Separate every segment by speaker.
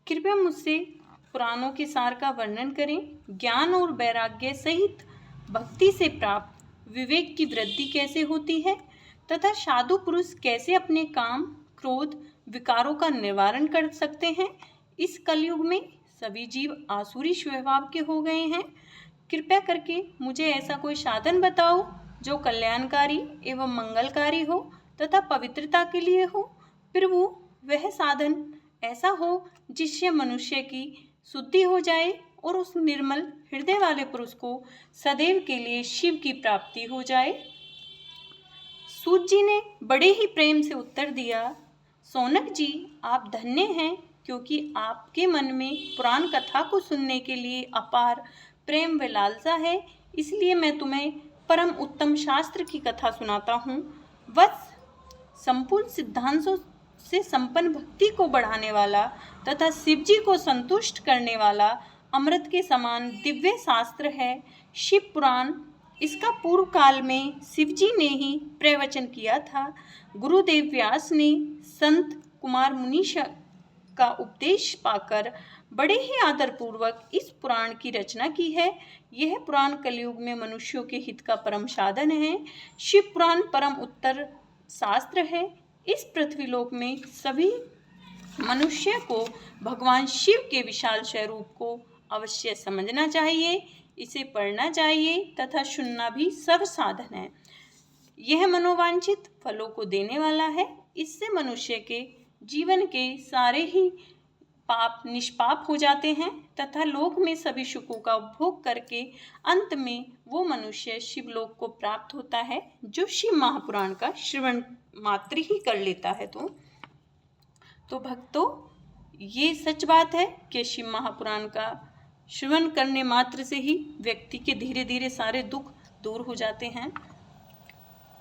Speaker 1: कृपया मुझसे पुराणों के सार का वर्णन करें। ज्ञान और वैराग्य सहित भक्ति से प्राप्त विवेक की वृद्धि कैसे होती है तथा साधु पुरुष कैसे अपने काम, क्रोध, विकारों का निवारण कर सकते हैं। इस कलयुग में सभी जीव आसुरी स्वभाव के हो गए हैं। कृपया करके मुझे ऐसा कोई साधन बताओ जो कल्याणकारी एवं मंगलकारी हो तथा पवित्रता के लिए हो। प्रभु, वह साधन ऐसा हो जिससे मनुष्य की शुद्धि हो जाए और उस निर्मल हृदय वाले पुरुष को सदैव के लिए शिव की प्राप्ति हो जाए। सूत जी ने बड़े ही प्रेम से उत्तर दिया, सौनक जी, आप धन्य हैं, क्योंकि आपके मन में पुराण कथा को सुनने के लिए अपार प्रेम व लालसा है। इसलिए मैं तुम्हें परम उत्तम शास्त्र की कथा सुनाता हूँ। वत्स, संपूर्ण सिद्धांतों से संपन्न भक्ति को बढ़ाने वाला तथा शिवजी को संतुष्ट करने वाला अमृत के समान दिव्य शास्त्र है शिव पुराण। इसका पूर्व काल में शिवजी ने ही प्रवचन किया था। गुरुदेव व्यास ने संत कुमार मुनि का उपदेश पाकर बड़े ही आदरपूर्वक इस पुराण की रचना की है। यह पुराण कलयुग में मनुष्यों के हित का परम साधन है। शिव पुराण परम उत्तर शास्त्र है। इस पृथ्वीलोक में सभी मनुष्य को भगवान शिव के विशाल स्वरूप को अवश्य समझना चाहिए, इसे पढ़ना चाहिए तथा सुनना भी सर्व साधन है। यह मनोवांछित फलों को देने वाला है। इससे मनुष्य के जीवन के सारे ही पाप निष्पाप हो जाते हैं तथा लोक में सभी सुखों का उपभोग करके अंत में वो मनुष्य शिवलोक को प्राप्त होता है, जो शिव महापुराण का श्रवण मात्र ही कर लेता है। तो भक्तों, ये सच बात है कि शिव महापुराण का श्रवण करने मात्र से ही व्यक्ति के धीरे धीरे सारे दुख दूर हो जाते हैं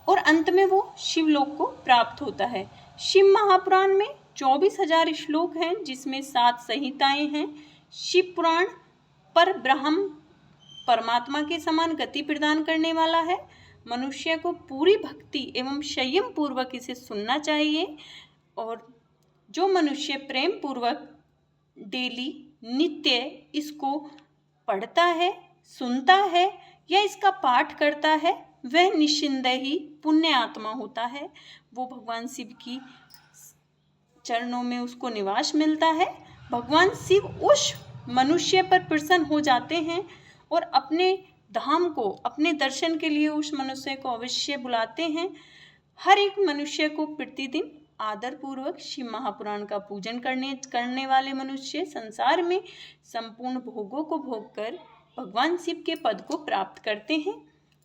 Speaker 1: और अंत में वो शिवलोक को प्राप्त होता है। शिव महापुराण में 24,000 श्लोक हैं, जिसमें 7 संहिताएं हैं। शिव पुराण पर ब्रह्म परमात्मा के समान गति प्रदान करने वाला है। मनुष्य को पूरी भक्ति एवं संयम पूर्वक इसे सुनना चाहिए और जो मनुष्य प्रेम पूर्वक डेली नित्य इसको पढ़ता है, सुनता है या इसका पाठ करता है, वह निस्संदेह ही पुण्य आत्मा होता है। वो भगवान शिव की चरणों में उसको निवास मिलता है। भगवान शिव उस मनुष्य पर प्रसन्न हो जाते हैं और अपने धाम को, अपने दर्शन के लिए उस मनुष्य को अवश्य बुलाते हैं। हर एक मनुष्य को प्रतिदिन आदरपूर्वक शिव महापुराण का पूजन करने वाले मनुष्य संसार में संपूर्ण भोगों को भोग कर भगवान शिव के पद को प्राप्त करते हैं।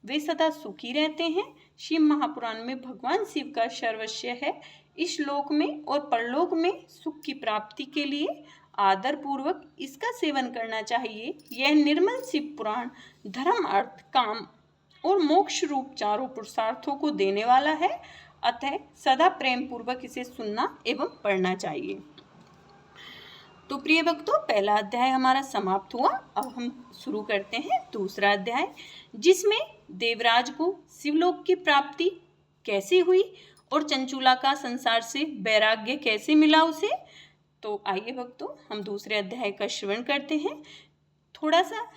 Speaker 1: वे सदा सुखी रहते हैं। शिव महापुराण में भगवान शिव का सर्वस्व है। इस लोक में और परलोक में सुख की प्राप्ति के लिए आदरपूर्वक इसका सेवन करना चाहिए। यह निर्मल शिव पुराण धर्म, अर्थ, काम और मोक्ष रूप चारों पुरुषार्थों को देने वाला है। अतः सदा प्रेम पूर्वक इसे सुनना एवं पढ़ना चाहिए। तो प्रिय भक्तों, पहला अध्याय हमारा समाप्त हुआ। अब हम शुरू करते हैं दूसरा अध्याय, जिसमें देवराज को शिवलोक की प्राप्ति कैसे हुई और चंचूला का संसार से वैराग्य कैसे मिला उसे। तो आइए भक्तों, हम दूसरे अध्याय का श्रवण करते हैं। थोड़ा सा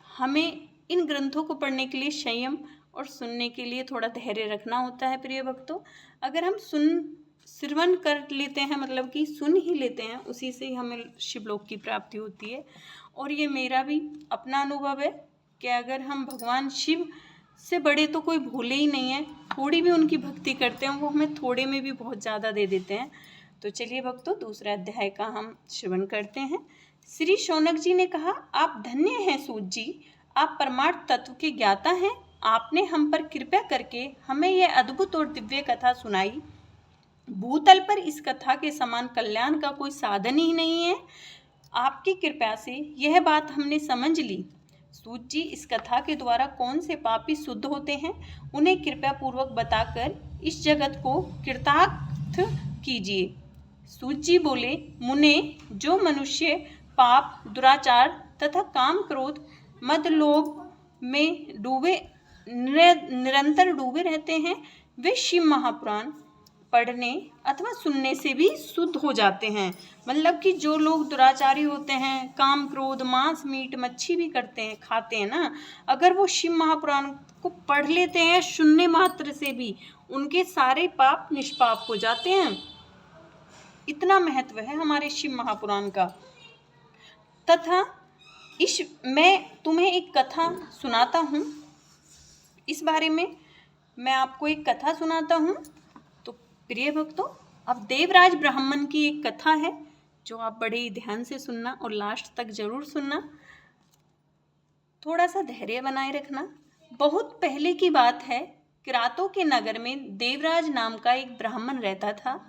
Speaker 1: हमें इन ग्रंथों को पढ़ने के लिए संयम और सुनने के लिए थोड़ा धैर्य रखना होता है। प्रिय भक्तों, अगर हम श्रवण कर लेते हैं, मतलब कि सुन ही लेते हैं, उसी से ही हमें शिवलोक की प्राप्ति होती है। और ये मेरा भी अपना अनुभव है कि अगर हम भगवान शिव से बड़े तो कोई भूले ही नहीं है, थोड़ी भी उनकी भक्ति करते हैं, वो हमें थोड़े में भी बहुत ज़्यादा दे देते हैं। तो चलिए भक्तों, दूसरे अध्याय का हम श्रवण करते हैं। श्री शौनक जी ने कहा, आप धन्य हैं सूत जी, आप परमार्थ तत्व के ज्ञाता हैं। आपने हम पर कृपा करके हमें यह अद्भुत और दिव्य कथा सुनाई। भूतल पर इस कथा के समान कल्याण का कोई साधन ही नहीं है। आपकी कृपा से यह बात हमने समझ ली। सूत जी, इस कथा के द्वारा कौन से पापी शुद्ध होते हैं, उन्हें कृपा पूर्वक बताकर इस जगत को कृतार्थ कीजिए। सूत जी बोले, मुने, जो मनुष्य पाप, दुराचार तथा काम, क्रोध, मद, लोभ में निरंतर डूबे रहते हैं, वे शिव महापुराण पढ़ने अथवा सुनने से भी शुद्ध हो जाते हैं। मतलब कि जो लोग दुराचारी होते हैं, काम क्रोध मांस मीट मच्छी भी करते हैं, खाते हैं ना, अगर वो शिव महापुराण को पढ़ लेते हैं सुनने मात्र से भी, उनके सारे पाप निष्पाप हो जाते हैं। इतना महत्व है हमारे शिव महापुराण का। तथा मैं तुम्हें एक कथा सुनाता हूँ। इस बारे में मैं आपको एक कथा सुनाता हूँ। तो प्रिय भक्तों, अब देवराज ब्राह्मण की एक कथा है जो आप बड़े ही ध्यान से सुनना और लास्ट तक जरूर सुनना। थोड़ा सा धैर्य बनाए रखना। बहुत पहले की बात है, किरातों के नगर में देवराज नाम का एक ब्राह्मण रहता था।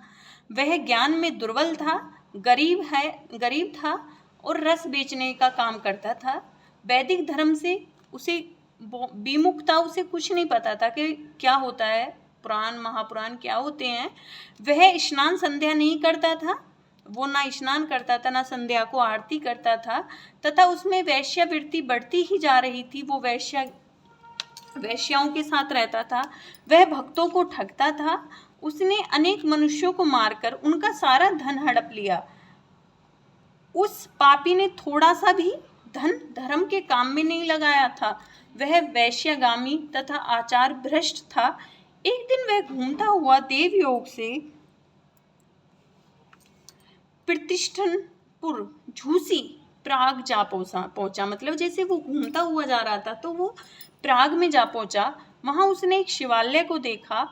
Speaker 1: वह ज्ञान में दुर्बल था, गरीब था और रस बेचने का काम करता था। वैदिक धर्म से उसे विमुख था, उसे कुछ नहीं पता था कि क्या होता है, पुराण महापुराण क्या होते हैं। वह स्नान संध्या नहीं करता था, वो ना स्नान करता था ना संध्या को आरती करता था, तथा उसमें वैश्यावृत्ति बढ़ती ही जा रही थी। वो वैश्याओं के साथ रहता था, वह भक्तों को ठगता था। उसने अनेक मनुष्यों को मारकर उनका सारा धन हड़प लिया। उस पापी ने थोड़ा सा भी धन धर्म के काम में नहीं लगाया था। वह वैश्यगामी तथा आचार भ्रष्ट था। एक दिन वह घूमता हुआ देवयोग से प्रतिष्ठनपुर झूसी प्राग जा पहुंचा। मतलब जैसे वो घूमता हुआ जा रहा था तो वो प्राग में जा पहुंचा। वहां उसने एक शिवालय को देखा।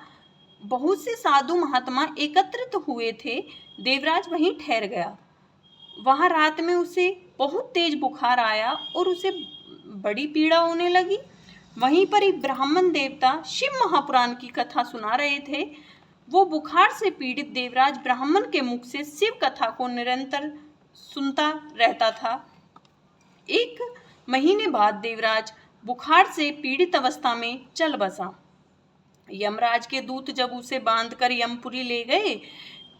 Speaker 1: बहुत से साधु महात्मा एकत्रित हुए थे। देवराज वहीं ठहर गया। वहां रात में उसे बहुत तेज बुखार आया और उसे बड़ी पीड़ा होने लगी। वहीं पर एक ब्राह्मण देवता शिव महापुराण की कथा सुना रहे थे। वो बुखार से पीड़ित देवराज ब्राह्मण के मुख से शिव कथा को निरंतर सुनता रहता था। एक महीने बाद देवराज बुखार से पीड़ित अवस्था में चल बसा। यमराज के दूत जब उसे बांधकर यमपुरी ले गए,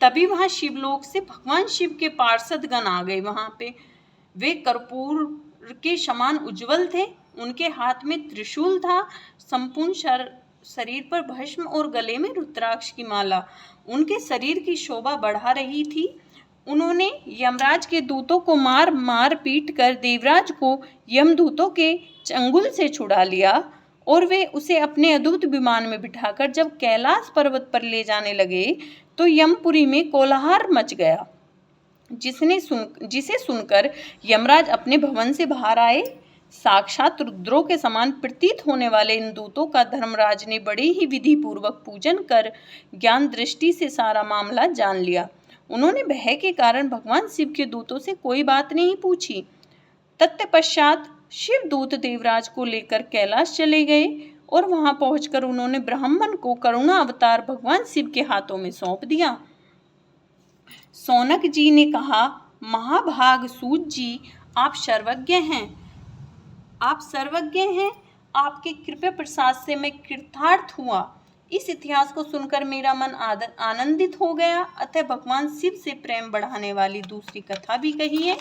Speaker 1: तभी वहां शिवलोक से भगवान शिव के पार्षद गण आ गए। वहां पे वे कर्पूर के समान उज्जवल थे। उनके हाथ में त्रिशूल था, संपूर्ण शरीर पर भस्म और गले में रुद्राक्ष की माला उनके शरीर की शोभा बढ़ा रही थी। उन्होंने यमराज के दूतों को मार पीट कर देवराज को यमदूतों के चंगुल से छुड़ा लिया और वे उसे अपने अद्भुत विमान में बिठाकर जब कैलाश पर्वत पर ले जाने लगे तो यमपुरी में कोलाहल मच गया, जिसे सुनकर यमराज अपने भवन से बाहर आए। साक्षात रुद्रों के समान प्रतीत होने वाले इन दूतों का धर्मराज ने बड़े ही विधि पूर्वक पूजन कर ज्ञान दृष्टि से सारा मामला जान लिया। उन्होंने भय के कारण भगवान शिव के दूतों से कोई बात नहीं पूछी। तत्पश्चात शिव दूत देवराज को लेकर कैलाश चले गए और वहां पहुंचकर उन्होंने ब्राह्मण को करुणा अवतार भगवान शिव के हाथों में सौंप दिया। सौनक जी ने कहा, महाभाग सूत जी, आप सर्वज्ञ हैं। आपके कृपा प्रसाद से मैं कृतार्थ हुआ। इस इतिहास को सुनकर मेरा मन आनंदित हो गया। अतः भगवान शिव से प्रेम बढ़ाने वाली दूसरी कथा भी कही है।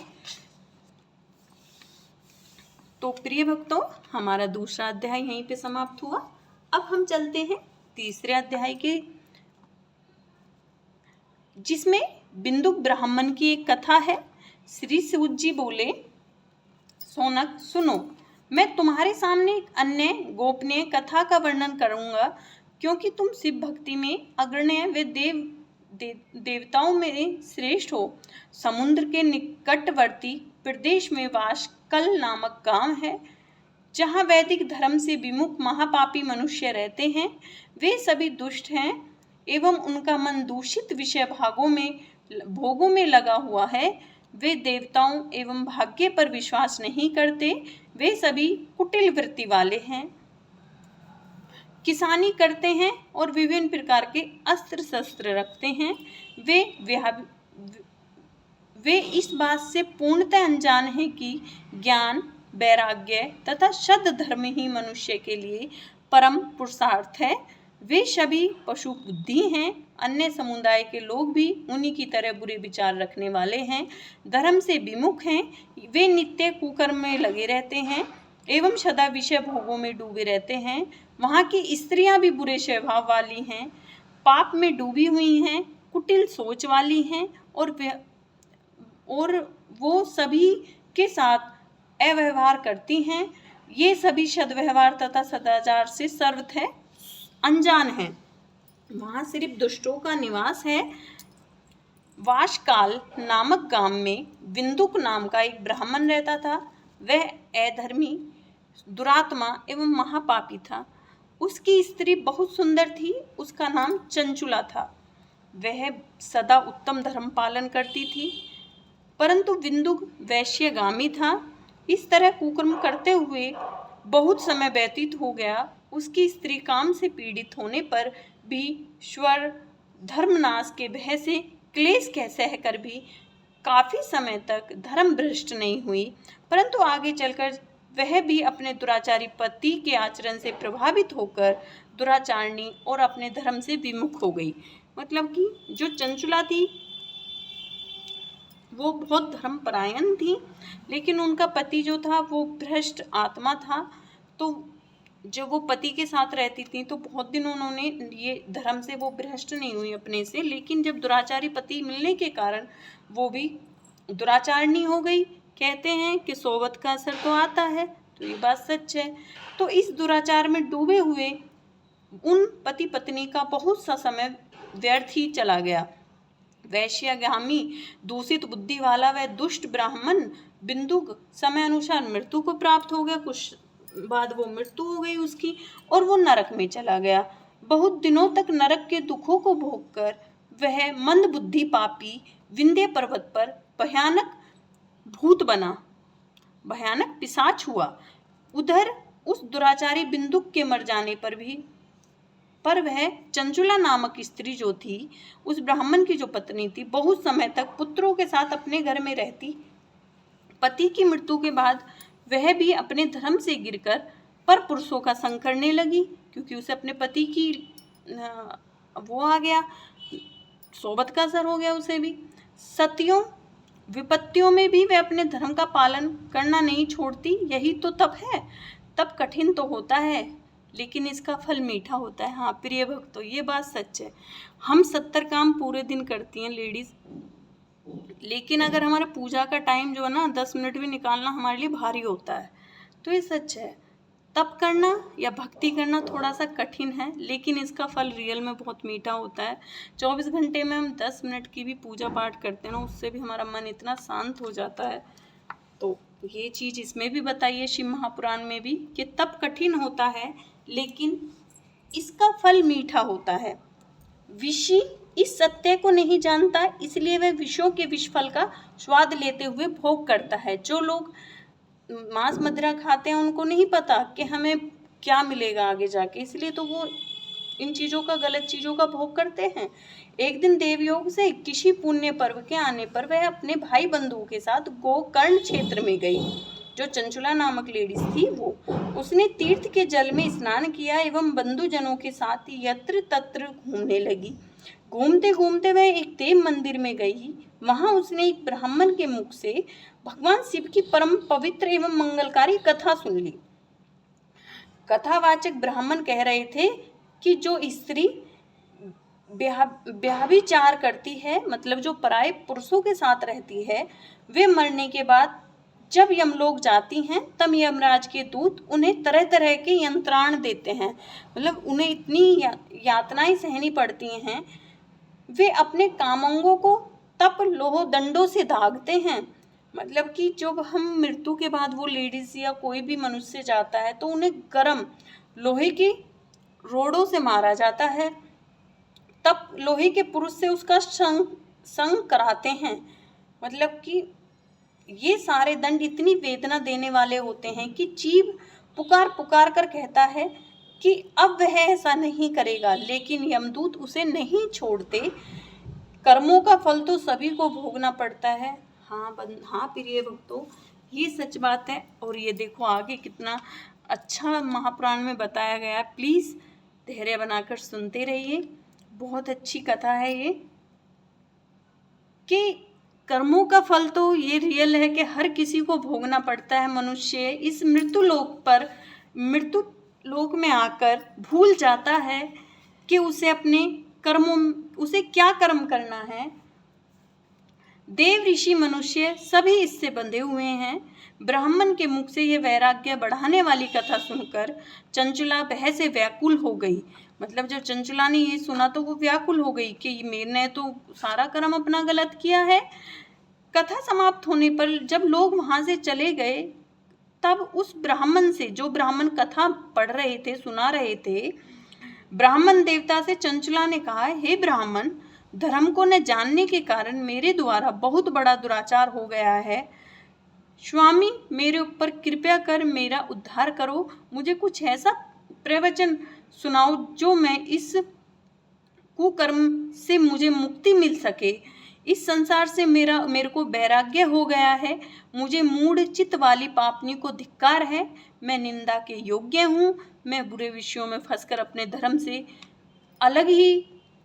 Speaker 1: तो प्रिय भक्तों, हमारा दूसरा अध्याय यहीं पे समाप्त हुआ। अब हम चलते हैं तीसरे अध्याय के, जिसमें बिंदु ब्राह्मण की एक कथा है। श्री सूत जी बोले, सौनक सुनो, मैं तुम्हारे सामने एक अन्य गोपनीय कथा का वर्णन करूंगा, क्योंकि तुम शिव भक्ति में अग्रण्य व देवताओं में श्रेष्ठ हो। समुद्र के निकटवर्ती प्रदेश में वाशकल नामक गांव है, जहां वैदिक धर्म से विमुख महापापी मनुष्य रहते हैं। वे सभी दुष्ट हैं एवं उनका मन दूषित विषय भोगों में लगा हुआ है। वे देवताओं एवं भाग्य पर विश्वास नहीं करते। वे सभी कुटिल वृत्ति वाले हैं, किसानी करते हैं और विभिन्न प्रकार के अस्त्र शस्त्र रखते हैं। वे इस बात से पूर्णतः अनजान हैं कि ज्ञान, वैराग्य तथा शुद्ध धर्म ही मनुष्य के लिए परम पुरुषार्थ है। वे सभी पशु बुद्धि हैं। अन्य समुदाय के लोग भी उन्हीं की तरह बुरे विचार रखने वाले हैं, धर्म से विमुख हैं। वे नित्य कुकर्म में लगे रहते हैं एवं सदा विषय भोगों में डूबे रहते हैं। वहाँ की स्त्रियां भी बुरे स्वभाव वाली हैं। पाप में डूबी हुई हैं, कुटिल सोच वाली हैं और वो सभी के साथ अव्यवहार करती हैं। ये सभी सद्व्यवहार तथा सदाचार से सर्वथा अनजान हैं। वहाँ सिर्फ दुष्टों का निवास है। वाशकाल नामक गांव में विंदुक नाम का एक ब्राह्मण रहता था। वह अधर्मी, दुरात्मा एवं महापापी था। उसकी स्त्री बहुत सुंदर थी। उसका नाम चंचुला था। वह सदा उत्तम धर्म पालन करती थी, परंतु विंदुक वैश्यगामी था। इस तरह कुकर्म करते हुए बहुत समय व्यतीत हो गया। उसकी स्त्री काम से पीड़ित होने पर भी स्वर धर्मनाश के भय से क्लेश कह सहकर भी काफी समय तक धर्म भ्रष्ट नहीं हुई, परंतु आगे चलकर वह भी अपने दुराचारी पति के आचरण से प्रभावित होकर दुराचारणी और अपने धर्म से विमुख हो गई। मतलब कि जो चंचुला थी वो बहुत धर्मपरायण थी, लेकिन उनका पति जो था वो भ्रष्ट आत्मा था। तो जब वो पति के साथ रहती थी तो बहुत दिन उन्होंने ये धर्म से वो भ्रष्ट नहीं हुई अपने से, लेकिन जब दुराचारी पति मिलने के कारण वो भी दुराचारणी हो गई। कहते हैं कि सोबत का असर तो आता है, तो ये बात सच है। तो इस दुराचार में डूबे हुए उन पति पत्नी का बहुत सा समय व्यर्थ ही चला गया। वैश्यगामी, दूषित बुद्धि वाला वह दुष्ट ब्राह्मण बिंदुक समय अनुसार मृत्यु को प्राप्त हो गया। कुछ बाद वो मृत्यु हो गई उसकी और वो नरक में चला गया। बहुत दिनों तक नरक के दुखों को भोगकर वह मंद बुद्धि पापी विंध्य पर्वत पर भयानक भूत बना, भयानक पिशाच हुआ। उधर उस दुराचारी बिंदुक के मर जाने पर वह चंचुला नामक स्त्री जो थी, उस ब्राह्मण की जो पत्नी थी, बहुत समय तक पुत्रों के साथ अपने घर में रहती। पति की मृत्यु के बाद वह भी अपने धर्म से गिरकर पर पुरुषों का संग करने लगी, क्योंकि उसे अपने पति की वो आ गया, सोबत का असर हो गया उसे भी। सतियों विपत्तियों में भी वह अपने धर्म का पालन करना नहीं छोड़ती। यही तो तप है। तप कठिन तो होता है, लेकिन इसका फल मीठा होता है। हाँ प्रिय भक्तों, ये बात सच है। हम 70 काम पूरे दिन करती हैं लेडीज, लेकिन अगर हमारा पूजा का टाइम जो है ना 10 मिनट भी निकालना हमारे लिए भारी होता है। तो ये सच है। तप करना या भक्ति करना थोड़ा सा कठिन है, लेकिन इसका फल रियल में बहुत मीठा होता है। 24 घंटे में हम 10 मिनट की भी पूजा पाठ करते हैं ना, उससे भी हमारा मन इतना शांत हो जाता है। तो ये चीज़ इसमें भी बताइए शिव महापुराण में भी कि तप कठिन होता है, लेकिन इसका फल मीठा होता है। ऋषि इस सत्य को नहीं जानता, इसलिए वह विषयों के विषफल का स्वाद लेते हुए भोग करता है। जो लोग मांस मदिरा खाते हैं उनको नहीं पता कि हमें क्या मिलेगा आगे जाके, इसलिए तो वो इन चीज़ों का, गलत चीज़ों का भोग करते हैं। एक दिन देवयोग से किसी पुण्य पर्व के आने पर वह अपने भाई बंधुओं के साथ गोकर्ण क्षेत्र में गई। जो चंचुला नामक लेडीज थी वो, उसने तीर्थ के जल में स्नान किया एवं बंधुजनों के साथ यत्र तत्र घूमने लगी। घूमते घूमते वह एक देव मंदिर में गई। वहां उसने एक ब्राह्मण के मुख से भगवान शिव की परम पवित्र एवं मंगलकारी कथा सुन ली। कथावाचक ब्राह्मण कह रहे थे कि जो स्त्री व्यभिचार करती है, मतलब जो पराये पुरुषों के साथ रहती है, वे मरने के बाद जब यमलोक जाती हैं तब यमराज के दूत उन्हें तरह तरह के यंत्राण देते हैं। मतलब उन्हें इतनी यातनाएं सहनी पड़ती हैं। वे अपने कामंगों को तप लोह दंडों से दागते हैं। मतलब कि जब हम मृत्यु के बाद वो लेडीज या कोई भी मनुष्य जाता है तो उन्हें गरम लोहे की रोड़ों से मारा जाता है। तब लोहे के पुरुष से उसका संग कराते हैं। मतलब कि ये सारे दंड इतनी वेदना देने वाले होते हैं कि जीव पुकार पुकार कर कहता है कि अब वह ऐसा नहीं करेगा, लेकिन यमदूत उसे नहीं छोड़ते। कर्मों का फल तो सभी को भोगना पड़ता है। हाँ प्रिय भक्तों, ये सच बात है। और ये देखो आगे कितना अच्छा महापुराण में बताया गया है। प्लीज़ धैर्य बनाकर सुनते रहिए। बहुत अच्छी कथा है ये, कि कर्मों का फल तो ये रियल है कि हर किसी को भोगना पड़ता है। मनुष्य इस मृत्यु लोक में आकर भूल जाता है कि उसे अपने कर्मों, उसे क्या कर्म करना है। देव, ऋषि, मनुष्य सभी इससे बंधे हुए हैं। ब्राह्मण के मुख से यह वैराग्य बढ़ाने वाली कथा सुनकर चंचला भय से व्याकुल हो गई। मतलब जब चंचला ने ये सुना तो वो व्याकुल हो गई कि मैंने तो सारा कर्म अपना गलत किया है। कथा समाप्त होने पर जब लोग वहां से चले गए, तब उस ब्राह्मण से, जो ब्राह्मण कथा पढ़ रहे थे, सुना रहे थे, ब्राह्मण देवता से चंचला ने कहा, हे ब्राह्मण, धर्म को न जानने के कारण मेरे द्वारा बहुत बड़ा दुराचार हो गया है। स्वामी, मेरे ऊपर कृपया कर मेरा उद्धार करो। मुझे कुछ ऐसा प्रवचन सुनाओ जो मैं इस कुकर्म से मुझे मुक्ति मिल सके। इस संसार से मेरे को वैराग्य हो गया है। मुझे मूढ़ चित्त वाली पापनी को धिक्कार है। मैं निंदा के योग्य हूँ। मैं बुरे विषयों में फंसकर अपने धर्म से अलग ही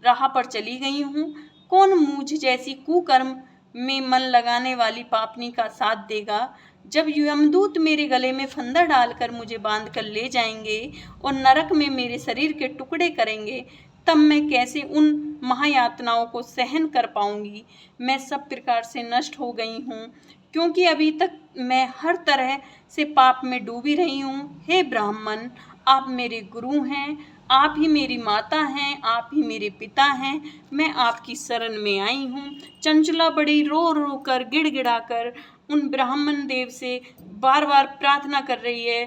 Speaker 1: राह पर चली गई हूँ। कौन मुझ जैसी कुकर्म में मन लगाने वाली पापनी का साथ देगा। जब यमदूत मेरे गले में फंदा डालकर मुझे बांध कर ले जाएंगे और नरक में मेरे शरीर के टुकड़े करेंगे, तब मैं कैसे उन महायातनाओं को सहन कर पाऊंगी। मैं सब प्रकार से नष्ट हो गई हूँ, क्योंकि अभी तक मैं हर तरह से पाप में डूबी रही हूँ। हे ब्राह्मण, आप मेरे गुरु हैं, आप ही मेरी माता हैं, आप ही मेरे पिता हैं। मैं आपकी शरण में आई हूँ। चंचला बड़ी रो रो कर, गिड़गिड़ा कर उन ब्राह्मण देव से बार बार प्रार्थना कर रही है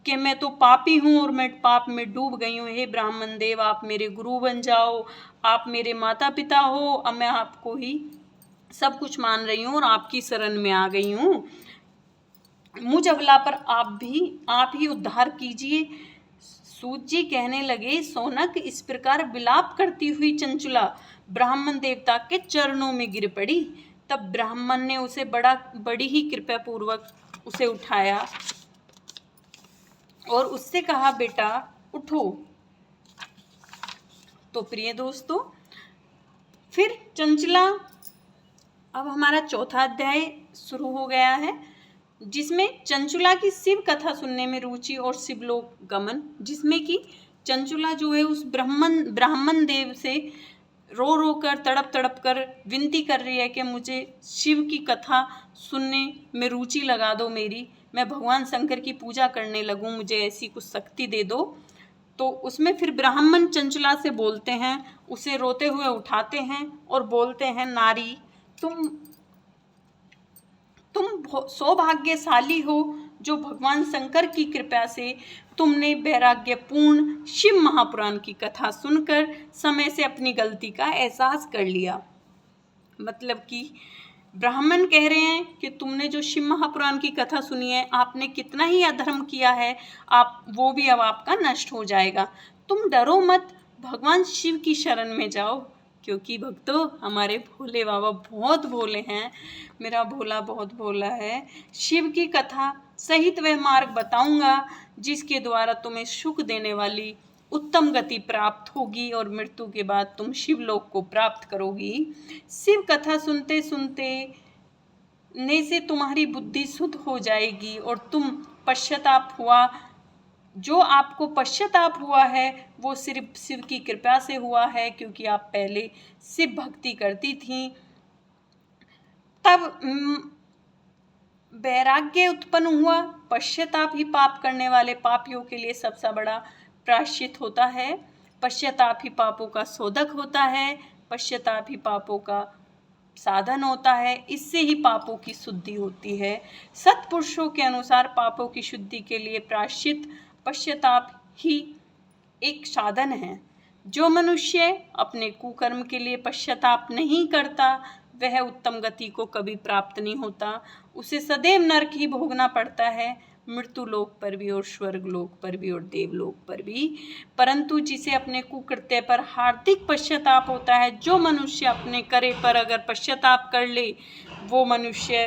Speaker 1: कि मैं तो पापी हूँ और मैं पाप में डूब गई हूँ। हे ब्राह्मण देव, आप मेरे गुरु बन जाओ, आप मेरे माता पिता हो। अब मैं आपको ही सब कुछ मान रही हूँ और आपकी शरण में आ गई हूँ। मुझ अबला पर आप ही उद्धार कीजिए। सूत जी कहने लगे, सोनक, इस प्रकार विलाप करती हुई चंचला ब्राह्मण देवता के चरणों में गिर पड़ी। तब ब्राह्मण ने उसे बड़ी ही कृपा पूर्वक उसे उठाया और उससे कहा, बेटा उठो। तो प्रिय दोस्तों, फिर चंचला, अब हमारा चौथा अध्याय शुरू हो गया है, जिसमें चंचला की शिव कथा सुनने में रुचि और शिवलोक गमन, जिसमें कि चंचला जो है उस ब्राह्मण देव से रो रो कर, तड़प तड़प कर विनती कर रही है कि मुझे शिव की कथा सुनने में रुचि लगा दो मेरी, मैं भगवान शंकर की पूजा करने लगूं, मुझे ऐसी कुछ शक्ति दे दो। तो उसमें फिर ब्राह्मण चंचला से बोलते हैं, उसे रोते हुए उठाते हैं और बोलते हैं, नारी, तुम सौभाग्यशाली हो जो भगवान शंकर की कृपा से तुमने वैराग्यपूर्ण शिव महापुराण की कथा सुनकर समय से अपनी गलती का एहसास कर लिया। मतलब कि ब्राह्मण कह रहे हैं कि तुमने जो शिव महापुराण की कथा सुनी है, आपने कितना ही अधर्म किया है, आप वो भी अब आपका नष्ट हो जाएगा। तुम डरो मत, भगवान शिव की शरण में जाओ, क्योंकि भक्तों, हमारे भोले बाबा बहुत भोले हैं। मेरा भोला बहुत भोला है। शिव की कथा सहित वह मार्ग बताऊंगा जिसके द्वारा तुम्हें सुख देने वाली उत्तम गति प्राप्त होगी और मृत्यु के बाद तुम शिवलोक को प्राप्त करोगी। शिव कथा सुनते सुनते ने से तुम्हारी बुद्धि शुद्ध हो जाएगी और तुम जो आपको पश्चाताप हुआ है वो सिर्फ शिव की कृपा से हुआ है, क्योंकि आप पहले शिव भक्ति करती थी। तब वैराग्य उत्पन्न हुआ। पश्चाताप ही पाप करने वाले पापियों के लिए सबसे बड़ा प्रायश्चित होता है। पश्चाताप ही पापों का शोधक होता है। पश्चाताप ही पापों का साधन होता है। इससे ही पापों की शुद्धि होती है। सत्पुरुषों के अनुसार पापों की शुद्धि के लिए प्रायश्चित पश्चाताप ही एक साधन है। जो मनुष्य अपने कुकर्म के लिए पश्चाताप नहीं करता, वह उत्तम गति को कभी प्राप्त नहीं होता। उसे सदैव नरक ही भोगना पड़ता है, मृत्यु लोक पर भी और स्वर्ग लोक पर भी और देवलोक पर भी। परंतु जिसे अपने कुकृत्य पर हार्दिक पश्चाताप होता है, जो मनुष्य अपने करे पर अगर पश्चाताप कर ले, वो मनुष्य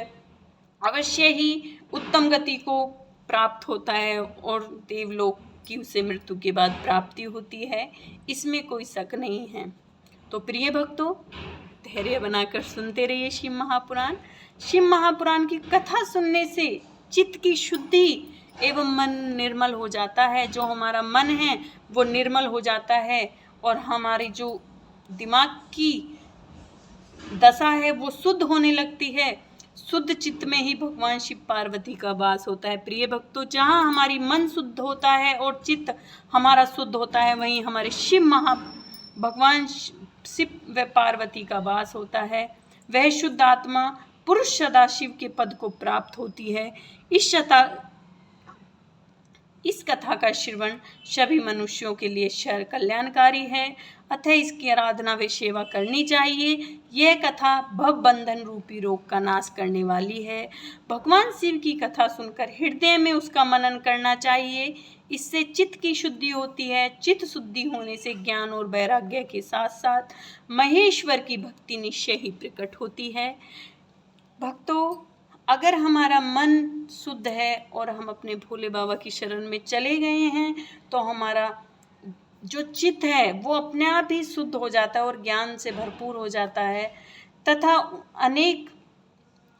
Speaker 1: अवश्य ही उत्तम गति को प्राप्त होता है और देवलोक की उसे मृत्यु के बाद प्राप्ति होती है। इसमें कोई शक नहीं है। तो प्रिय भक्तों, धैर्य बनाकर सुनते रहिए शिव महापुराण। शिव महापुराण की कथा सुनने से चित्त की शुद्धि एवं मन निर्मल हो जाता है। जो हमारा मन है वो निर्मल हो जाता है और हमारी जो दिमाग की दशा है वो शुद्ध होने लगती है। शुद्ध चित्त में ही भगवान शिव पार्वती का वास होता है। प्रिय भक्तों, जहाँ हमारी मन शुद्ध होता है और चित्त हमारा शुद्ध होता है, वहीं हमारे भगवान शिव व पार्वती का वास होता है। वह शुद्ध आत्मा पुरुष सदाशिव के पद को प्राप्त होती है। इस कथा का श्रवण सभी मनुष्यों के लिए कल्याणकारी है, अतः इसकी आराधना व सेवा करनी चाहिए। यह कथा भव बंधन रूपी रोग का नाश करने वाली है। भगवान शिव की कथा सुनकर हृदय में उसका मनन करना चाहिए। इससे चित्त की शुद्धि होती है। चित्त शुद्धि होने से ज्ञान और वैराग्य के साथ साथ महेश्वर की भक्ति निश्चय ही प्रकट होती है। भक्तों, अगर हमारा मन शुद्ध है और हम अपने भोले बाबा की शरण में चले गए हैं, तो हमारा जो चित्त है वो अपने आप ही शुद्ध हो जाता है और ज्ञान से भरपूर हो जाता है तथा अनेक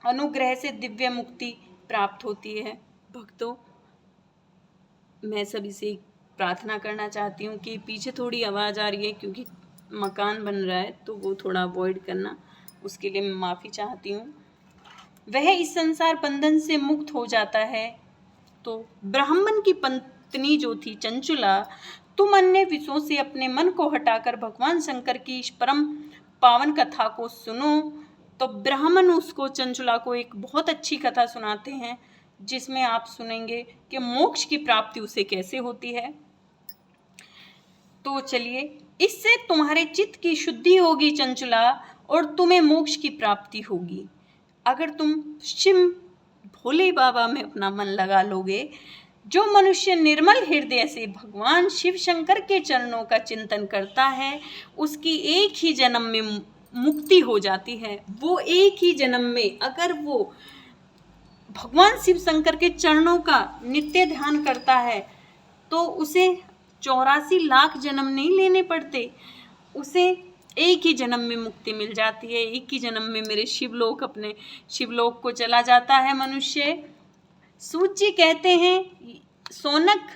Speaker 1: अनुग्रह से दिव्य मुक्ति प्राप्त होती है। भक्तों, मैं सभी से प्रार्थना करना चाहती हूँ कि पीछे थोड़ी आवाज़ आ रही है क्योंकि मकान बन रहा है, तो वो थोड़ा अवॉइड करना, उसके लिए मैं माफ़ी चाहती हूँ। वह इस संसार बंधन से मुक्त हो जाता है। तो ब्राह्मण की पत्नी जो थी चंचुला, तुम अन्य विषयों से अपने मन को हटाकर भगवान शंकर की इस परम पावन कथा को सुनो। तो ब्राह्मण उसको, चंचुला को, एक बहुत अच्छी कथा सुनाते हैं जिसमें आप सुनेंगे कि मोक्ष की प्राप्ति उसे कैसे होती है। तो चलिए, इससे तुम्हारे चित्त की शुद्धि होगी चंचुला, और तुम्हें मोक्ष की प्राप्ति होगी। अगर तुम शिव भोले बाबा में अपना मन लगा लोगे। जो मनुष्य निर्मल हृदय से भगवान शिव शंकर के चरणों का चिंतन करता है, उसकी एक ही जन्म में मुक्ति हो जाती है। वो एक ही जन्म में अगर वो भगवान शिव शंकर के चरणों का नित्य ध्यान करता है, तो उसे 84 लाख जन्म नहीं लेने पड़ते, उसे एक ही जन्म में मुक्ति मिल जाती है। एक ही जन्म में मेरे शिवलोक, अपने शिवलोक को चला जाता है मनुष्य। सूत जी कहते हैं, सोनक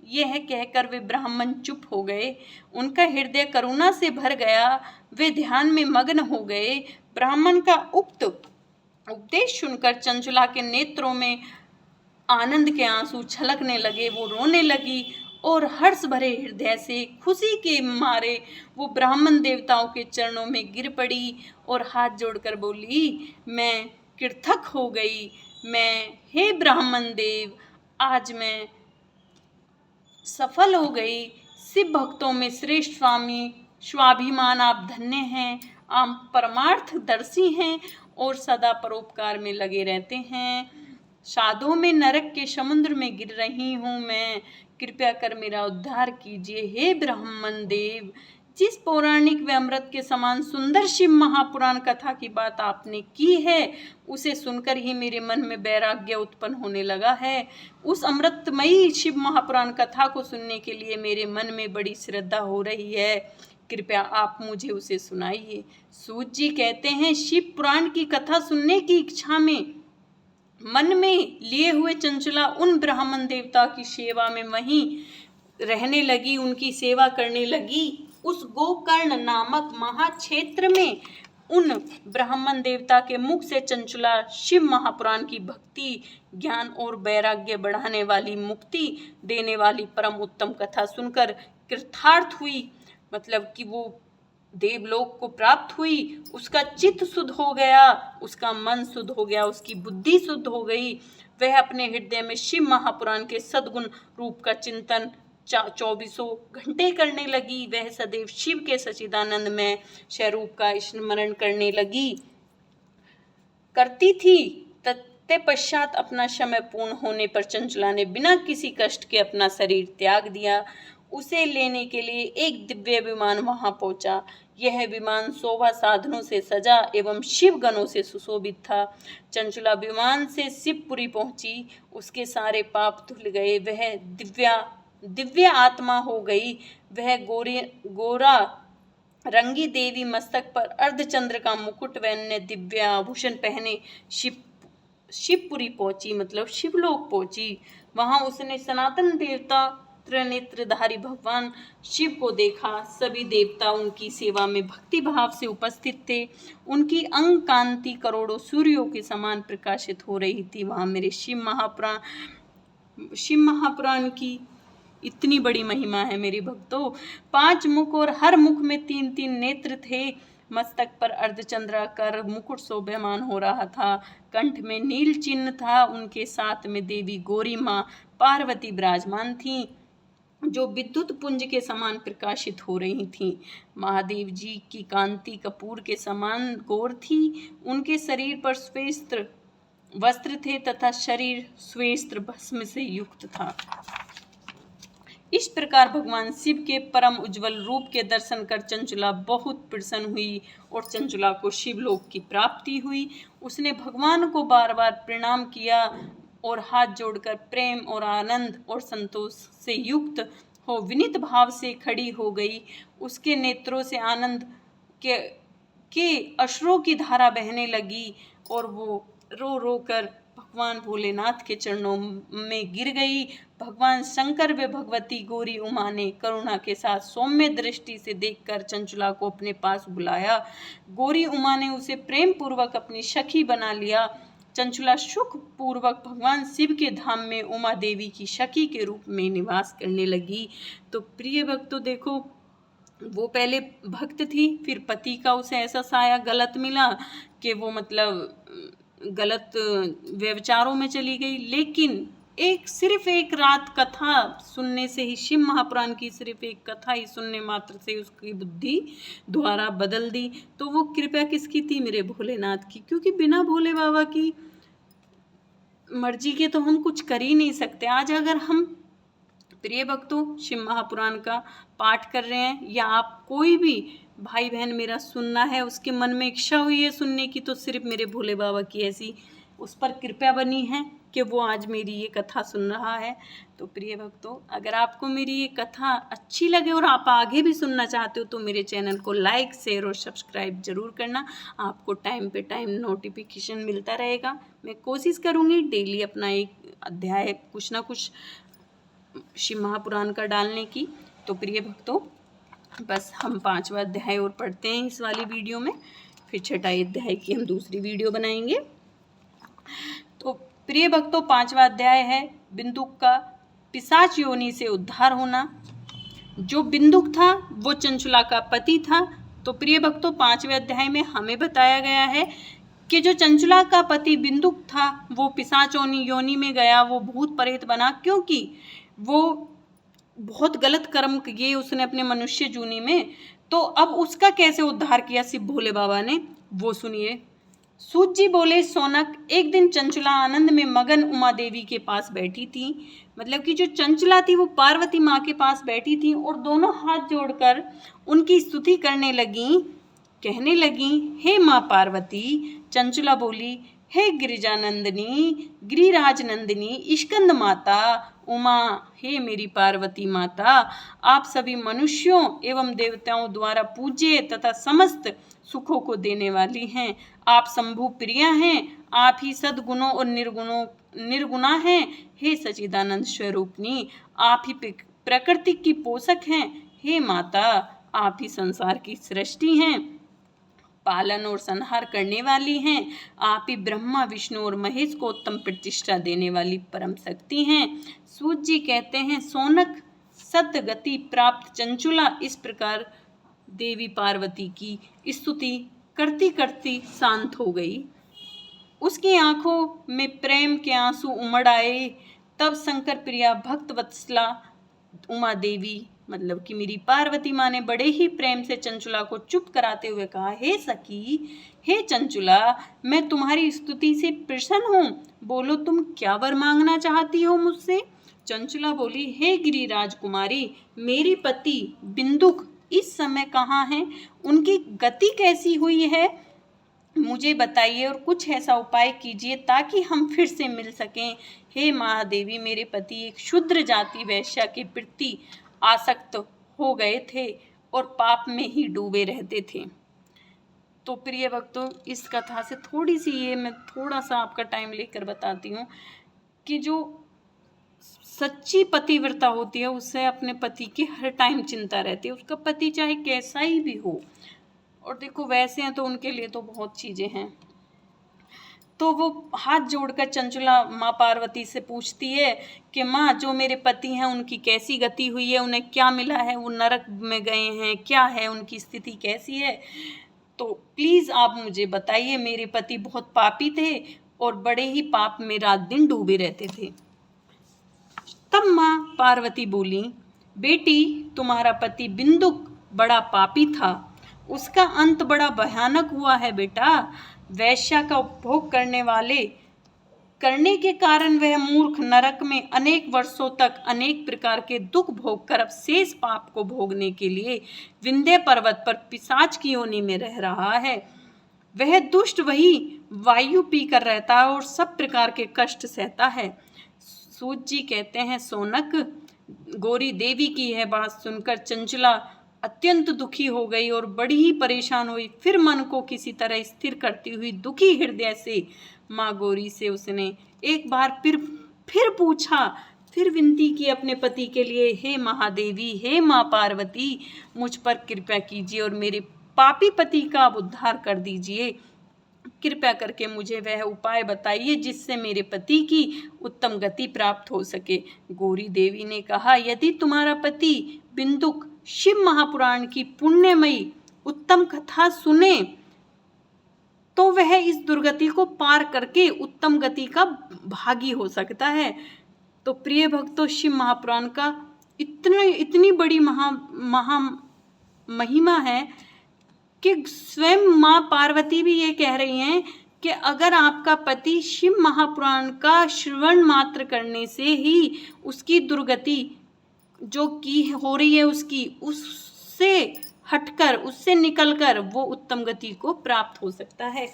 Speaker 1: यह कहकर वे ब्राह्मण चुप हो गए। उनका हृदय करुणा से भर गया। वे ध्यान में मग्न हो गए। ब्राह्मण का उक्त उपदेश सुनकर चंचुला के नेत्रों में आनंद के आंसू छलकने लगे। वो रोने लगी और हर्ष भरे हृदय से खुशी के मारे वो ब्राह्मण देवताओं के चरणों में गिर पड़ी और हाथ जोड़कर बोली, मैं कृतज्ञ हो गई। हे ब्राह्मण देव, आज मैं सफल हो गई। शिव भक्तों में श्रेष्ठ स्वामी, स्वाभिमान, आप धन्य हैं। आप परमार्थ दर्शी हैं और सदा परोपकार में लगे रहते हैं। साधुओं में नरक के समुद्र में गिर रही हूँ मैं, कृपया कर मेरा उद्धार कीजिए। हे ब्राह्मण देव, जिस पौराणिक व अमृत के समान सुंदर शिव महापुराण कथा की बात आपने की है, उसे सुनकर ही मेरे मन में वैराग्य उत्पन्न होने लगा है। उस अमृतमयी शिव महापुराण कथा को सुनने के लिए मेरे मन में बड़ी श्रद्धा हो रही है। कृपया आप मुझे उसे सुनाइए। सूत जी कहते हैं, शिव पुराण की कथा सुनने की इच्छा में मन में लिए हुए चंचला उन ब्राह्मण देवता की सेवा में वहीं रहने लगी, उनकी सेवा करने लगी। उस गोकर्ण नामक महाक्षेत्र में उन ब्राह्मण देवता के मुख से चंचला शिव महापुराण की भक्ति, ज्ञान और वैराग्य बढ़ाने वाली, मुक्ति देने वाली परम उत्तम कथा सुनकर कृतार्थ हुई। मतलब कि वो देवलोक को प्राप्त हुई। उसका चित्त शुद्ध हो गया, उसका मन शुद्ध हो गया, उसकी बुद्धि शुद्ध हो गई। वह अपने हृदय में शिव महापुराण के सद्गुण रूप का चिंतन 24 घंटे करने लगी। वह सदैव शिव के सच्चिदानंद में स्वरूप का स्मरण करने लगी, करती थी। तत्पश्चात अपना समय पूर्ण होने पर चंचला ने बिना किसी कष्ट के अपना शरीर त्याग दिया। उसे लेने के लिए एक दिव्य विमान वहां पहुंचा। यह विमान शोभा साधनों से सजा एवं शिव गणों से सुशोभित था। चंचला विमान से शिवपुरी पहुंची। उसके सारे पाप धुल गए। वह दिव्य आत्मा हो गई। वह गोरा रंगी देवी मस्तक पर अर्धचंद्र का मुकुट व अन्य दिव्य आभूषण पहने शिवपुरी पहुंची, मतलब शिवलोक पहुंची। वहां उसने सनातन देवता त्रिनेत्रधारी भगवान शिव को देखा। सभी देवता उनकी सेवा में भक्ति भाव से उपस्थित थे। उनकी अंग कांति करोड़ों सूर्यों के समान प्रकाशित हो रही थी। वहाँ मेरे शिव महापुराण की इतनी बड़ी महिमा है मेरे भक्तों। 5 मुख और हर मुख में 3-3 नेत्र थे। मस्तक पर अर्धचंद्राकार मुकुट शोभायमान हो रहा था। कंठ में नील चिन्ह था। उनके साथ में देवी गौरी माँ पार्वती विराजमान थीं, जो विद्युत पुंज के समान प्रकाशित हो रही थीं। महादेव जी की कांति कपूर के समान गौर थी। उनके शरीर पर श्वेत वस्त्र थे तथा शरीर श्वेत भस्म से युक्त था। इस प्रकार भगवान शिव के परम उज्जवल रूप के दर्शन कर चंचला बहुत प्रसन्न हुई और चंचला को शिवलोक की प्राप्ति हुई। उसने भगवान को बार बार प्रणाम किया और हाथ जोड़कर प्रेम और आनंद और संतोष से युक्त हो विनीत भाव से खड़ी हो गई। उसके नेत्रों से आनंद के अश्रुओं की धारा बहने लगी और वो रो रो कर भगवान भोलेनाथ के चरणों में गिर गई। भगवान शंकर व भगवती गौरी उमा ने करुणा के साथ सौम्य दृष्टि से देखकर चंचला को अपने पास बुलाया। गौरी उमा ने उसे प्रेम पूर्वक अपनी सखी बना लिया। चंचला सुख पूर्वक भगवान शिव के धाम में उमा देवी की सखी के रूप में निवास करने लगी। तो प्रिय भक्तों देखो, वो पहले भक्त थी, फिर पति का उसे ऐसा साया गलत मिला कि वो मतलब गलत व्यभिचारों में चली गई। लेकिन सिर्फ एक रात कथा सुनने से ही, शिव महापुराण की सिर्फ एक कथा ही सुनने मात्र से उसकी बुद्धि द्वारा बदल दी। तो वो कृपया किसकी थी? मेरे भोलेनाथ की, क्योंकि बिना भोले बाबा की मर्जी के तो हम कुछ कर ही नहीं सकते। आज अगर हम प्रिय भक्तों शिव महापुराण का पाठ कर रहे हैं या आप कोई भी भाई बहन मेरा सुनना है, उसके मन में इच्छा हुई है सुनने की, तो सिर्फ मेरे भोले बाबा की ऐसी उस पर कृपा बनी है कि वो आज मेरी ये कथा सुन रहा है। तो प्रिय भक्तों, अगर आपको मेरी ये कथा अच्छी लगे और आप आगे भी सुनना चाहते हो तो मेरे चैनल को लाइक, शेयर और सब्सक्राइब जरूर करना। आपको टाइम पे टाइम नोटिफिकेशन मिलता रहेगा। मैं कोशिश करूँगी डेली अपना एक अध्याय कुछ ना कुछ शिव महापुराण का डालने की। तो प्रिय भक्तों, बस हम 5वां अध्याय और पढ़ते हैं इस वाली वीडियो में, फिर 6वां अध्याय की हम दूसरी वीडियो बनाएंगे। तो प्रिय भक्तों, 5वां अध्याय है बिंदुक का पिशाच योनि से उद्धार होना। जो बिंदुक था वो चंचला का पति था। तो प्रिय भक्तों, 5वें अध्याय में हमें बताया गया है कि जो चंचला का पति बिंदुक था वो पिशाच योनि में गया, वो भूत प्रेत बना, क्योंकि वो बहुत गलत कर्म किए उसने अपने मनुष्य जूनी में। तो अब उसका कैसे उद्धार किया शिव भोले बाबा ने, वो सुनिए। सूत जी बोले, सोनक, एक दिन चंचला आनंद में मगन उमा देवी के पास बैठी थी। मतलब कि जो चंचला थी वो पार्वती माँ के पास बैठी थी और दोनों हाथ जोड़कर उनकी स्तुति करने लगी, कहने लगी, हे माँ पार्वती। चंचला बोली, हे गिरिजानंदिनी, गिरिराज नंदिनी, स्कंद माता उमा, हे मेरी पार्वती माता, आप सभी मनुष्यों एवं देवताओं द्वारा पूज्य तथा समस्त सुखों को देने वाली हैं। आप शंभु प्रिया हैं। आप ही सद्गुणों और निर्गुणा हैं। हे सच्चिदानंद स्वरूपनी, आप ही प्रकृति की पोषक हैं। हे माता, आप ही संसार की सृष्टि हैं, पालन और संहार करने वाली हैं। आप ही ब्रह्मा, विष्णु और महेश को उत्तम प्रतिष्ठा देने वाली परम शक्ति हैं। सूत जी कहते हैं, सोनक, सत्य गति प्राप्त चंचुला इस प्रकार देवी पार्वती की स्तुति करती करती शांत हो गई। उसकी आंखों में प्रेम के आंसू उमड़ आए। तब शंकर प्रिया भक्त वत्सला उमा देवी, मतलब कि मेरी पार्वती माँ ने बड़े ही प्रेम से चंचुला को चुप कराते हुए कहा, हे सखी, हे चंचुला, मैं तुम्हारी स्तुति से प्रसन्न हूँ। बोलो, तुम क्या वर मांगना चाहती हो मुझसे? चंचुला बोली, हे गिरिराज कुमारी, मेरे पति बिंदुक इस समय कहाँ हैं? उनकी गति कैसी हुई है? मुझे बताइए और कुछ ऐसा उपाय कीजिए ताकि हम फिर से मिल सकें। हे महादेवी, मेरे पति एक शूद्र जाति वैश्या के प्रति आसक्त हो गए थे और पाप में ही डूबे रहते थे। तो प्रिय भक्तों, इस कथा से थोड़ी सी मैं थोड़ा सा आपका टाइम लेकर बताती हूँ कि जो सच्ची पतिव्रता होती है उसे अपने पति की हर टाइम चिंता रहती है, उसका पति चाहे कैसा ही भी हो। और देखो वैसे हैं तो उनके लिए तो बहुत चीज़ें हैं। तो वो हाथ जोड़कर चंचला माँ पार्वती से पूछती है कि माँ, जो मेरे पति हैं उनकी कैसी गति हुई है, उन्हें क्या मिला है, वो नरक में गए हैं, क्या है उनकी स्थिति कैसी है, तो प्लीज़ आप मुझे बताइए। मेरे पति बहुत पापी थे और बड़े ही पाप में रात दिन डूबे रहते थे। तब माँ पार्वती बोली, बेटी, तुम्हारा पति बिंदुक बड़ा पापी था, उसका अंत बड़ा भयानक हुआ है बेटा। वैश्या का उपभोग करने के कारण वह मूर्ख नरक में अनेक वर्षों तक अनेक प्रकार के दुख भोग कर अब शेष पाप को भोगने के लिए विंध्य पर्वत पर पिशाच की योनि में रह रहा है। वह दुष्ट वही वायु पीकर रहता है और सब प्रकार के कष्ट सहता है। सूत जी कहते हैं, सोनक, गौरी देवी की यह बात सुनकर चंचला अत्यंत दुखी हो गई और बड़ी ही परेशान हुई। फिर मन को किसी तरह स्थिर करती हुई दुखी हृदय से माँ गौरी से उसने एक बार फिर पूछा, फिर विनती की अपने पति के लिए, हे महादेवी, हे माँ पार्वती, मुझ पर कृपा कीजिए और मेरे पापी पति का उद्धार कर दीजिए। कृपया करके मुझे वह उपाय बताइए जिससे मेरे पति की उत्तम गति प्राप्त हो सके। गौरी देवी ने कहा, यदि तुम्हारा पति बिंदुक शिव महापुराण की पुण्यमयी उत्तम कथा सुने तो वह इस दुर्गति को पार करके उत्तम गति का भागी हो सकता है। तो प्रिय भक्तों, शिव महापुराण का इतनी बड़ी महा महिमा है कि स्वयं माँ पार्वती भी ये कह रही हैं कि अगर आपका पति शिव महापुराण का श्रवण मात्र करने से ही उसकी दुर्गति जो की हो रही है उससे हटकर, उससे निकलकर वो उत्तम गति को प्राप्त हो सकता है।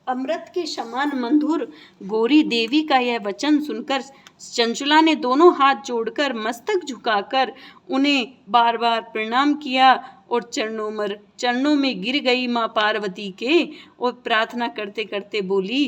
Speaker 1: अमृत के समान मधुर गौरी देवी का यह वचन सुनकर चंचला ने दोनों हाथ जोड़कर मस्तक झुकाकर उन्हें बार बार प्रणाम किया और चरणों में गिर गई माँ पार्वती के और प्रार्थना करते करते बोली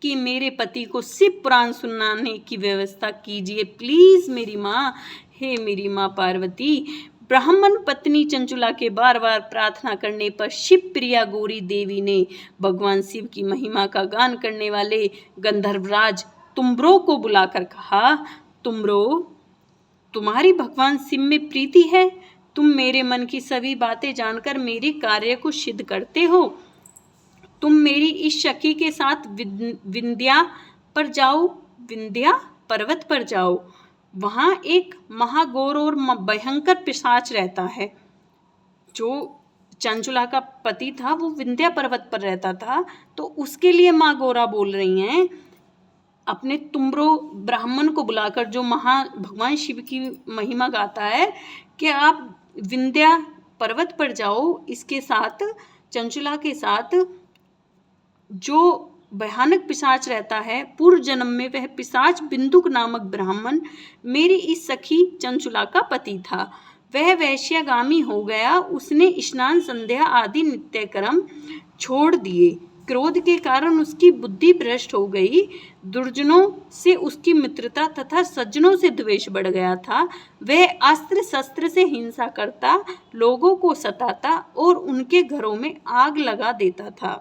Speaker 1: कि मेरे पति को शिव पुराण सुनाने की व्यवस्था कीजिए प्लीज मेरी माँ। हे मेरी माँ पार्वती। ब्राह्मण पत्नी चंचुला के बार बार प्रार्थना करने पर शिव प्रिया गौरी देवी ने भगवान शिव की महिमा का गान करने वाले गंधर्वराज तुम्ब्रो को बुलाकर कहा, तुम्ब्रो, तुम्हारी भगवान शिव में प्रीति है, तुम मेरे मन की सभी बातें जानकर मेरे कार्य को सिद्ध करते हो। तुम मेरी इस सखी के साथ विंध्या पर्वत पर जाओ। वहां एक महाघोर और भयंकर पिशाच रहता है। जो चंचुला का पति था वो विंध्या पर्वत पर रहता था, तो उसके लिए माँ गौरा बोल रही हैं अपने तुम्ब्रो ब्राह्मण को बुलाकर, जो भगवान शिव की महिमा गाता है, कि आप विंध्या पर्वत पर जाओ, इसके साथ चंचुला के साथ जो भयानक पिशाच रहता है, पूर्व जन्म में वह पिशाच बिंदुक नामक ब्राह्मण मेरी इस सखी चंचुला का पति था। वह वैश्यगामी हो गया, उसने स्नान संध्या आदि नित्य कर्म छोड़ दिए। क्रोध के कारण उसकी बुद्धि भ्रष्ट हो गई। दुर्जनों से उसकी मित्रता तथा सज्जनों से द्वेष बढ़ गया था। वह अस्त्र शस्त्र से हिंसा करता, लोगों को सताता और उनके घरों में आग लगा देता था।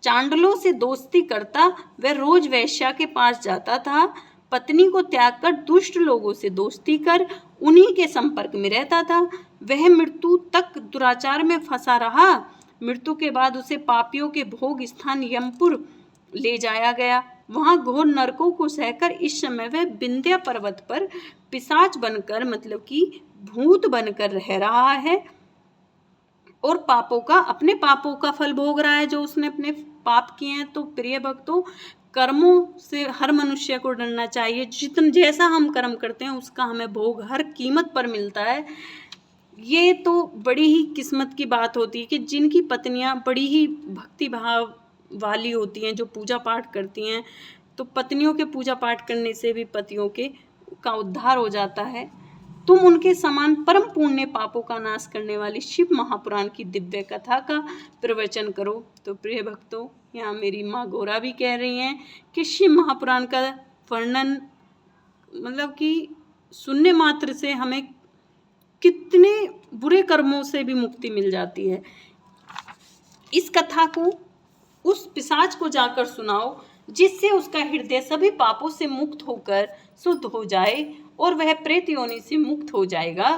Speaker 1: चांडलों से दोस्ती करता, वह रोज वैश्या के पास जाता था। पत्नी को त्याग कर दुष्ट लोगों से दोस्ती कर उन्हीं के संपर्क में रहता था। वह मृत्यु तक दुराचार में फंसा रहा। मृत्यु के बाद उसे पापियों के भोग स्थान यमपुर ले जाया गया। वहां घोर नरकों को सहकर इस समय वह विंध्या पर्वत पर पिशाच बनकर, मतलब कि भूत बनकर रह रहा है और अपने पापों का फल भोग रहा है, जो उसने अपने पाप किए हैं। तो प्रिय भक्तों, कर्मों से हर मनुष्य को डरना चाहिए। जैसा हम कर्म करते हैं उसका हमें भोग हर कीमत पर मिलता है। ये तो बड़ी ही किस्मत की बात होती है कि जिनकी पत्नियां बड़ी ही भक्ति भाव वाली होती हैं, जो पूजा पाठ करती हैं, तो पत्नियों के पूजा पाठ करने से भी पतियों का उद्धार हो जाता है। तुम उनके समान परम पुण्य पापों का नाश करने वाली शिव महापुराण की दिव्य कथा का प्रवचन करो। तो प्रिय भक्तों, यहाँ मेरी माँ गौरा भी कह रही हैं कि शिव महापुराण का वर्णन मतलब कि सुनने मात्र से हमें कितने बुरे कर्मों से भी मुक्ति मिल जाती है। इस कथा को उस पिशाच को जाकर सुनाओ जिससे उसका हृदय सभी पापों से मुक्त होकर शुद्ध हो जाए और वह प्रेत योनि से मुक्त हो जाएगा।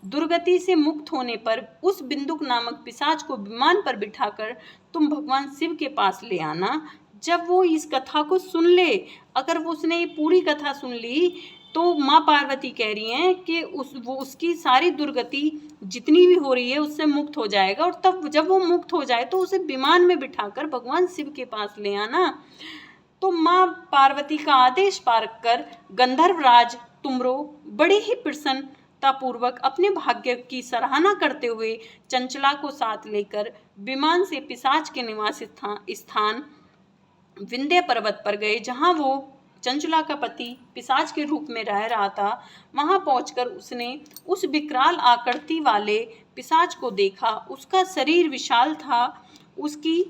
Speaker 1: दुर्गति से मुक्त होने पर उस बिंदुक नामक पिशाच को विमान पर बिठाकर तुम भगवान शिव के पास ले आना। जब वो इस कथा को सुन ले, अगर उसने ये पूरी कथा सुन ली तो माँ पार्वती कह रही हैं कि वो उसकी सारी दुर्गति जितनी भी हो रही है उससे मुक्त हो जाएगा। और तब जब वो मुक्त हो जाए तो उसे विमान में बिठाकर भगवान शिव के पास ले आना। तो माँ पार्वती का आदेश पाकर गंधर्वराज तुमरो बड़े ही प्रसन्नता पूर्वक अपने भाग्य की सराहना करते हुए चंचला को साथ लेकर विमान से पिशाच के निवास स्थान विंध्य पर्वत पर गए, जहाँ वो चंचला का पति पिशाच के रूप में रह रहा था। वहां पहुंचकर उसने उस विकराल आकृति वाले पिशाच को देखा। उसका शरीर विशाल था, उसकी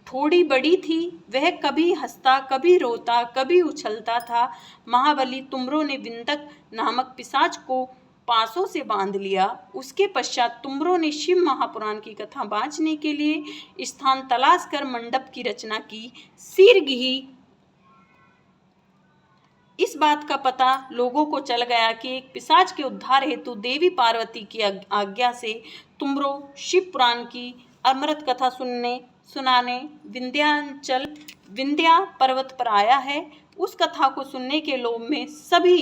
Speaker 1: थोड़ी बड़ी थी, वह कभी हंसता, कभी रोता, कभी उछलता था। महाबली तुमरो ने विंदक नामक पिशाच को पासों से बांध लिया। उसके पश्चात तुमरो ने शिव महापुराण की कथा बांचने के लिए स्थान तलाश कर मंडप की रचना की। शीघ्र इस बात का पता लोगों को चल गया कि एक पिशाच के उद्धार हेतु देवी पार्वती की आज्ञा से तुमरो शिव पुराण की अमृत कथा सुनाने विंध्या पर्वत पर आया है। उस कथा को सुनने के लोभ में सभी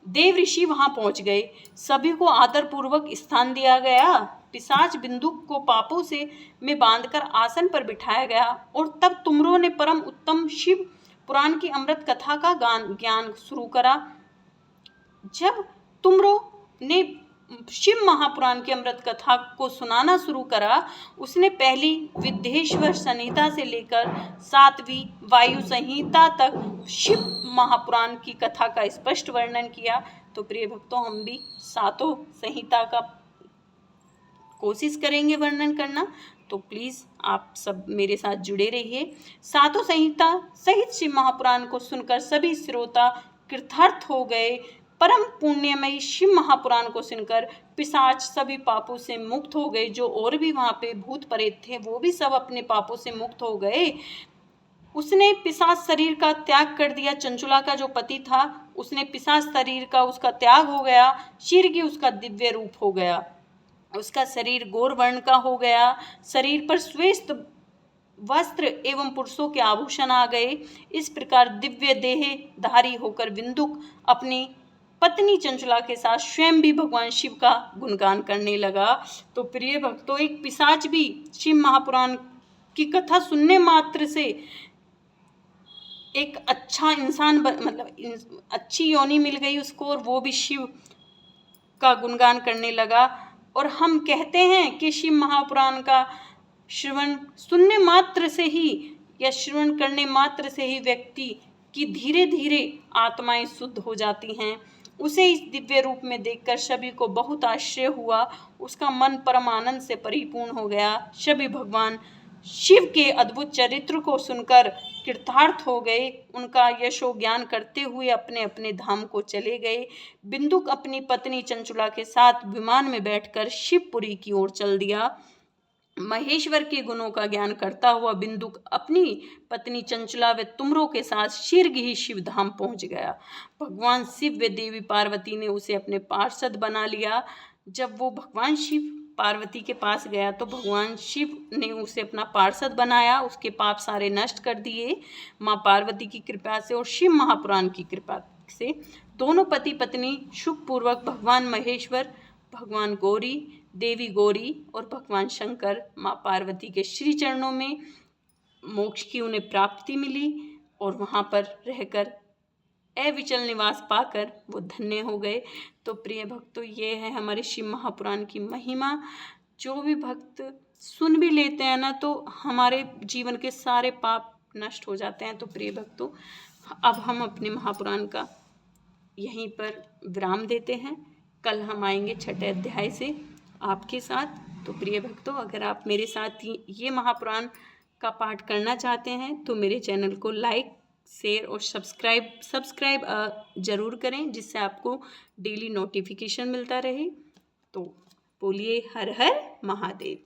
Speaker 1: देव ऋषि वहां पहुंच गए। सभी को आदर पूर्वक स्थान दिया गया। पिशाच बिंदुक को पापों से में बांधकर आसन पर बिठाया गया और तब तुमरो ने परम उत्तम शिव पुराण की अमृत कथा का ज्ञान शुरू करा। जब तुमरो ने शिव महापुराण की अमृत कथा को सुनाना शुरू करा, उसने पहली विद्येश्वर संहिता से लेकर 7वीं वायु संहिता तक शिव महापुराण की कथा का स्पष्ट वर्णन किया। तो प्रिय भक्तों, हम भी 7 संहिता का कोशिश करेंगे वर्णन करना, तो प्लीज़ आप सब मेरे साथ जुड़े रहिए। 7 संहिता सहित शिव महापुराण को सुनकर सभी श्रोता कृतार्थ हो गए। परम पुण्यमयी शिव महापुराण को सुनकर पिशाच सभी पापों से मुक्त हो गए। जो और भी वहाँ पे भूत प्रेत थे वो भी सब अपने पापों से मुक्त हो गए। उसने पिशाच शरीर का त्याग कर दिया। चंचला का जो पति था उसने पिशाच शरीर का उसका त्याग हो गया। शीघ्र उसका दिव्य रूप हो गया। उसका शरीर गौर वर्ण का हो गया। शरीर पर श्वेत वस्त्र एवं पुरुषों के आभूषण आ गए। इस प्रकार दिव्य देह धारी होकर बिंदुक अपनी पत्नी चंचला के साथ स्वयं भी भगवान शिव का गुणगान करने लगा। तो प्रिय भक्तों, एक पिशाच भी शिव महापुराण की कथा सुनने मात्र से एक अच्छा इंसान मतलब अच्छी योनि मिल गई उसको, और वो भी शिव का गुणगान करने लगा। और हम कहते हैं कि शिव महापुराण का श्रवण सुनने मात्र से ही या श्रवण करने मात्र से ही व्यक्ति की धीरे धीरे आत्माएं शुद्ध हो जाती हैं। उसे इस दिव्य रूप में देखकर सभी को बहुत आश्चर्य हुआ। उसका मन परम आनंद से परिपूर्ण हो गया। सभी भगवान शिव के अद्भुत चरित्र को सुनकर कृतार्थ हो गए। उनका यशो ज्ञान करते हुए अपने अपने धाम को चले गए। बिंदुक अपनी पत्नी चंचला के साथ विमान में बैठकर शिवपुरी की ओर चल दिया। महेश्वर के गुणों का ज्ञान करता हुआ बिंदुक अपनी पत्नी चंचला व तुमरो के साथ शीघ्र ही शिव धाम पहुंच गया। भगवान शिव व देवी पार्वती ने उसे अपने पार्षद बना लिया। जब वो भगवान शिव पार्वती के पास गया तो भगवान शिव ने उसे अपना पार्षद बनाया। उसके पाप सारे नष्ट कर दिए माँ पार्वती की कृपा से और शिव महापुराण की कृपा से। दोनों पति पत्नी सुखपूर्वक भगवान महेश्वर, भगवान गौरी, देवी गौरी और भगवान शंकर माँ पार्वती के श्री चरणों में मोक्ष की उन्हें प्राप्ति मिली और वहाँ पर रहकर अविचल निवास पाकर वो धन्य हो गए। तो प्रिय भक्तों, ये है हमारे शिव महापुराण की महिमा। जो भी भक्त सुन भी लेते हैं ना तो हमारे जीवन के सारे पाप नष्ट हो जाते हैं। तो प्रिय भक्तों, अब हम अपने महापुराण का यहीं पर विराम देते हैं। कल हम आएंगे 6ठे अध्याय से आपके साथ। तो प्रिय भक्तों, अगर आप मेरे साथ ये महापुराण का पाठ करना चाहते हैं तो मेरे चैनल को लाइक, शेयर और सब्सक्राइब ज़रूर करें, जिससे आपको डेली नोटिफिकेशन मिलता रहे। तो बोलिए हर हर महादेव।